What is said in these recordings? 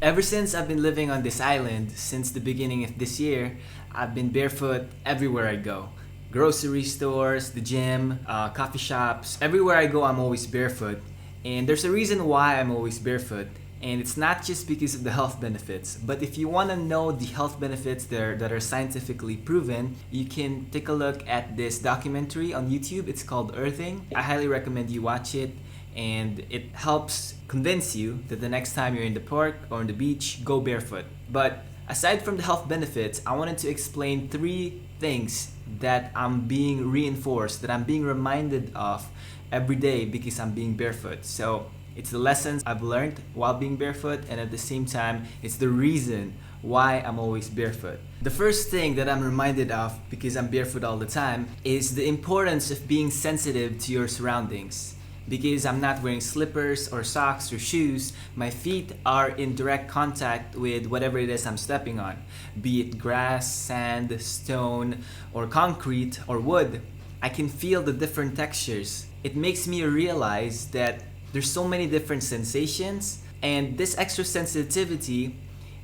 Ever since I've been living on this island, since the beginning of this year, I've been barefoot everywhere I go. Grocery stores, the gym, coffee shops, everywhere I go, I'm always barefoot. And there's a reason why I'm always barefoot. And it's not just because of the health benefits, but if you want to know the health benefits that are scientifically proven, you can take a look at this documentary on YouTube. It's called Earthing. I highly recommend you watch it, and it helps convince you that the next time you're in the park or on the beach, go barefoot. But aside from the health benefits, I wanted to explain three things that I'm being reinforced, that I'm being reminded of every day because I'm being barefoot. So it's the lessons I've learned while being barefoot, and at the same time, it's the reason why I'm always barefoot. The first thing that I'm reminded of because I'm barefoot all the time is the importance of being sensitive to your surroundings. Because I'm not wearing slippers or socks or shoes, my feet are in direct contact with whatever it is I'm stepping on, be it grass, sand, stone, or concrete, or wood. I can feel the different textures. It makes me realize that there's so many different sensations, and this extra sensitivity,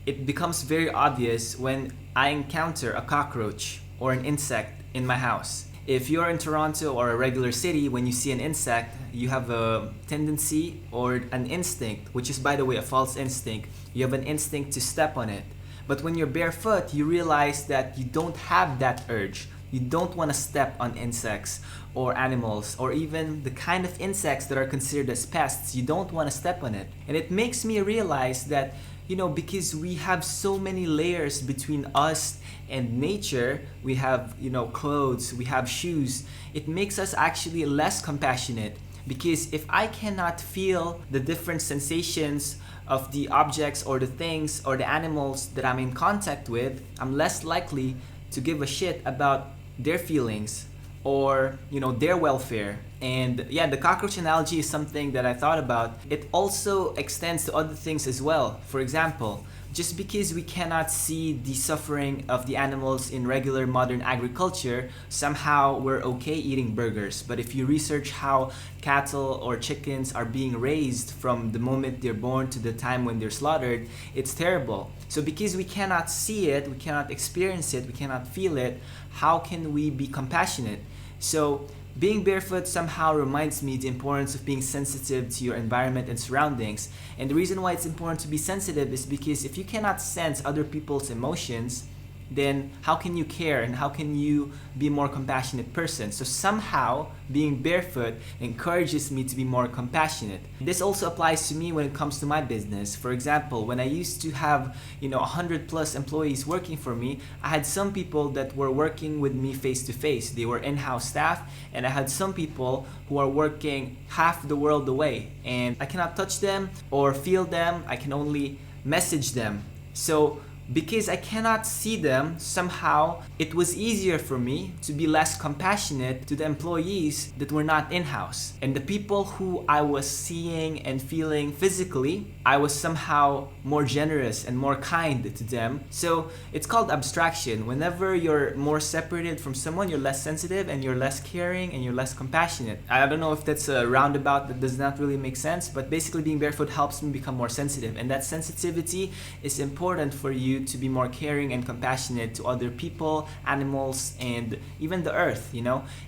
it becomes very obvious when I encounter a cockroach or an insect in my house. If you're in Toronto or a regular city, when you see an insect, you have a tendency or an instinct, which is, by the way, a false instinct. You have an instinct to step on it. But when you're barefoot, you realize that you don't have that urge. You don't want to step on insects or animals, or even the kind of insects that are considered as pests. You don't want to step on it. And it makes me realize that, because we have so many layers between us and nature, we have, clothes, we have shoes, it makes us actually less compassionate. Because if I cannot feel the different sensations of the objects or the things or the animals that I'm in contact with, I'm less likely to give a shit about their feelings or their welfare. And yeah, the cockroach analogy is something that I thought about. It also extends to other things as well. For example, just because we cannot see the suffering of the animals in regular modern agriculture, somehow we're okay eating burgers. But if you research how cattle or chickens are being raised from the moment they're born to the time when they're slaughtered, it's terrible. So because we cannot see it, we cannot experience it, we cannot feel it, how can we be compassionate? So being barefoot somehow reminds me the importance of being sensitive to your environment and surroundings. And the reason why it's important to be sensitive is because if you cannot sense other people's emotions, then how can you care and how can you be a more compassionate person? So somehow being barefoot encourages me to be more compassionate. This also applies to me when it comes to my business. For example, when I used to have 100 plus employees working for me, I had some people that were working with me face to face. They were in-house staff, and I had some people who are working half the world away, and I cannot touch them or feel them. I can only message them. So because I cannot see them, somehow it was easier for me to be less compassionate to the employees that were not in-house. And the people who I was seeing and feeling physically, I was somehow more generous and more kind to them. So it's called abstraction. Whenever you're more separated from someone, you're less sensitive and you're less caring and you're less compassionate. I don't know if that's a roundabout that does not really make sense, but basically being barefoot helps me become more sensitive. And that sensitivity is important for you to be more caring and compassionate to other people, animals, and even the earth.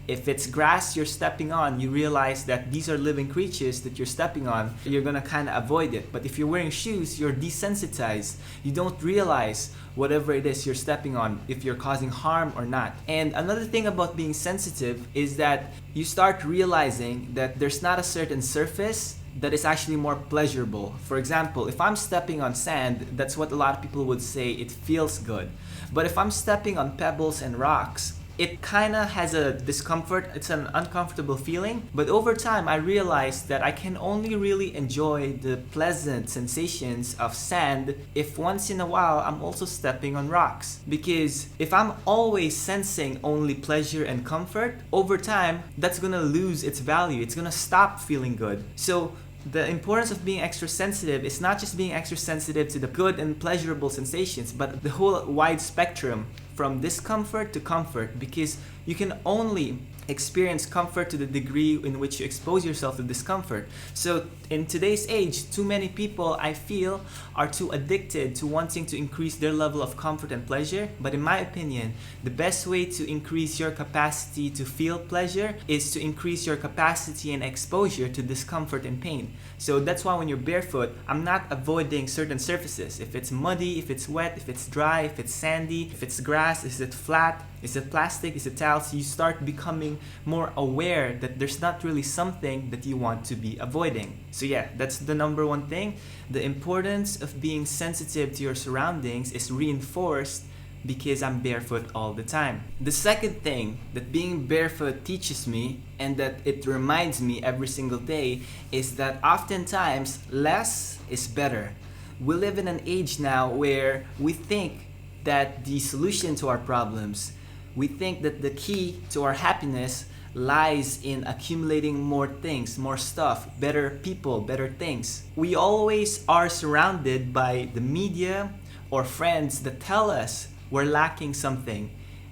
If it's grass you're stepping on, you realize that these are living creatures that you're stepping on. You're gonna kind of avoid it. But if you're wearing shoes, you're desensitized. You don't realize whatever it is you're stepping on, if you're causing harm or not. And another thing about being sensitive is that you start realizing that there's not a certain surface that is actually more pleasurable. For example, if I'm stepping on sand, that's what a lot of people would say, it feels good. But if I'm stepping on pebbles and rocks, it kind of has a discomfort, it's an uncomfortable feeling. But over time, I realized that I can only really enjoy the pleasant sensations of sand if once in a while I'm also stepping on rocks. Because if I'm always sensing only pleasure and comfort, over time, that's gonna lose its value. It's gonna stop feeling good. So the importance of being extra sensitive is not just being extra sensitive to the good and pleasurable sensations, but the whole wide spectrum from discomfort to comfort, because you can only experience comfort to the degree in which you expose yourself to discomfort. So in today's age, too many people, I feel, are too addicted to wanting to increase their level of comfort and pleasure. But in my opinion, the best way to increase your capacity to feel pleasure is to increase your capacity and exposure to discomfort and pain. So that's why when you're barefoot, I'm not avoiding certain surfaces. If it's muddy, if it's wet, if it's dry, if it's sandy, if it's grass, is it flat, is it plastic, is it tiles, you start becoming more aware that there's not really something that you want to be avoiding. So yeah, that's the number one thing. The importance of being sensitive to your surroundings is reinforced because I'm barefoot all the time. The second thing that being barefoot teaches me, and that it reminds me every single day, is that oftentimes less is better. We live in an age now where we think that the solution to our problems, we think that the key to our happiness lies in accumulating more things, more stuff, better people, better things. We always are surrounded by the media or friends that tell us we're lacking something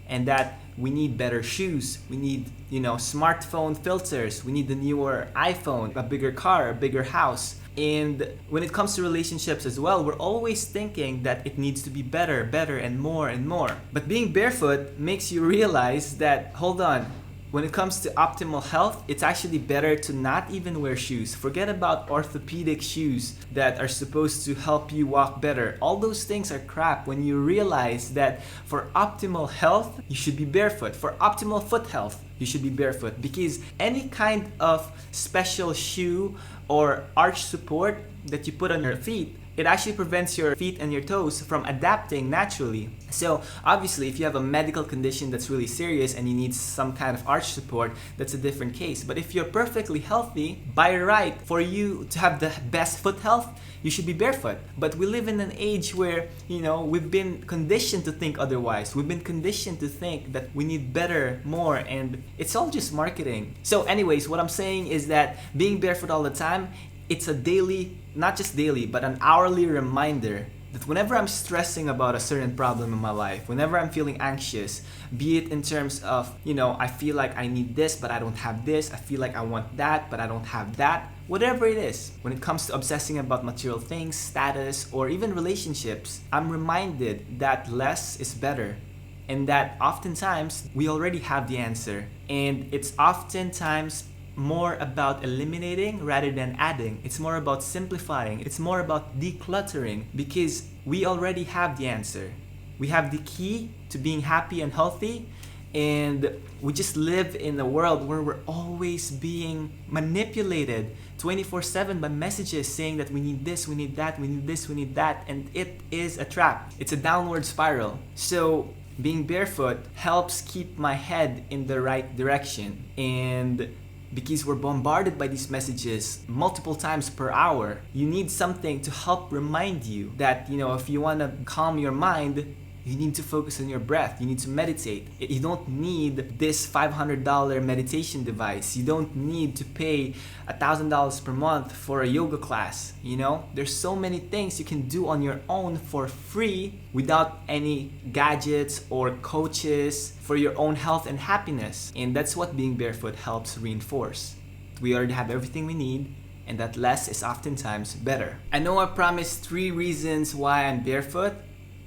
and that we need better shoes, we need, smartphone filters, we need the newer iPhone, a bigger car, a bigger house. And when it comes to relationships as well, we're always thinking that it needs to be better, and more and more. But being barefoot makes you realize that, hold on, when it comes to optimal health, it's actually better to not even wear shoes. Forget about orthopedic shoes that are supposed to help you walk better. All those things are crap when you realize that for optimal health, you should be barefoot. For optimal foot health, you should be barefoot, because any kind of special shoe or arch support that you put on your feet, it actually prevents your feet and your toes from adapting naturally. So obviously, if you have a medical condition that's really serious and you need some kind of arch support, that's a different case. But if you're perfectly healthy, by right, for you to have the best foot health, you should be barefoot. But we live in an age where, we've been conditioned to think otherwise. We've been conditioned to think that we need better, more, and it's all just marketing. So anyways, what I'm saying is that being barefoot all the time, it's a daily, not just daily, but an hourly reminder that whenever I'm stressing about a certain problem in my life, whenever I'm feeling anxious, be it in terms of, I feel like I need this, but I don't have this, I feel like I want that, but I don't have that, whatever it is, when it comes to obsessing about material things, status, or even relationships, I'm reminded that less is better. And that oftentimes we already have the answer. And it's oftentimes more about eliminating rather than adding. It's more about simplifying. It's more about decluttering, because we already have the answer. We have the key to being happy and healthy, and we just live in a world where we're always being manipulated 24/7 by messages saying that we need this, we need that, we need this, we need that, and it is a trap. It's a downward spiral. So being barefoot helps keep my head in the right direction, and because we're bombarded by these messages multiple times per hour, you need something to help remind you that, if you want to calm your mind, you need to focus on your breath. You need to meditate. You don't need this $500 meditation device. You don't need to pay $1,000 per month for a yoga class. There's so many things you can do on your own for free without any gadgets or coaches for your own health and happiness. And that's what being barefoot helps reinforce. We already have everything we need, and that less is oftentimes better. I know I promised 3 reasons why I'm barefoot,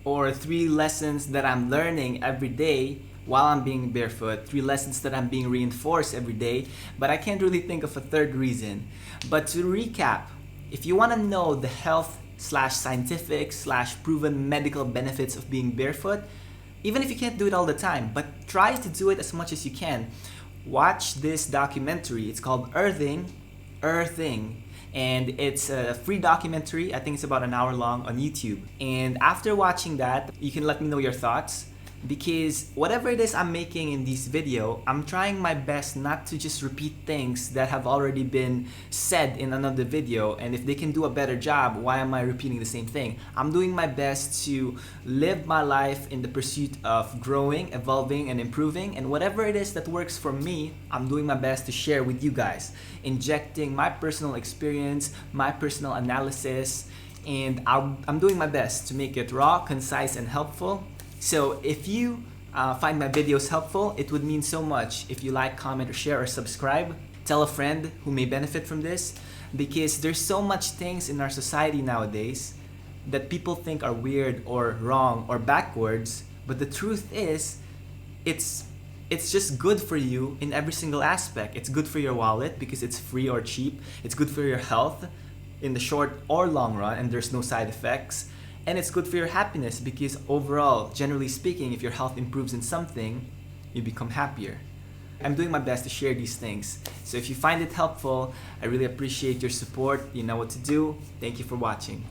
or 3 lessons that I'm learning every day while I'm being barefoot, 3 lessons that I'm being reinforced every day, but I can't really think of a 3rd reason. But to recap, if you want to know the health/scientific/proven medical benefits of being barefoot, even if you can't do it all the time, but try to do it as much as you can, watch this documentary. It's called Earthing, and it's a free documentary. I think it's about an hour long on YouTube. And after watching that, you can let me know your thoughts, because whatever it is I'm making in this video, I'm trying my best not to just repeat things that have already been said in another video. And if they can do a better job, why am I repeating the same thing? I'm doing my best to live my life in the pursuit of growing, evolving, and improving. And whatever it is that works for me, I'm doing my best to share with you guys, injecting my personal experience, my personal analysis, and I'm doing my best to make it raw, concise, and helpful. So if you find my videos helpful, it would mean so much if you like, comment, or share, or subscribe. Tell a friend who may benefit from this, because there's so much things in our society nowadays that people think are weird or wrong or backwards, but the truth is, it's just good for you in every single aspect. It's good for your wallet because it's free or cheap. It's good for your health in the short or long run, and there's no side effects. And it's good for your happiness because overall, generally speaking, if your health improves in something, you become happier. I'm doing my best to share these things. So if you find it helpful, I really appreciate your support. You know what to do. Thank you for watching.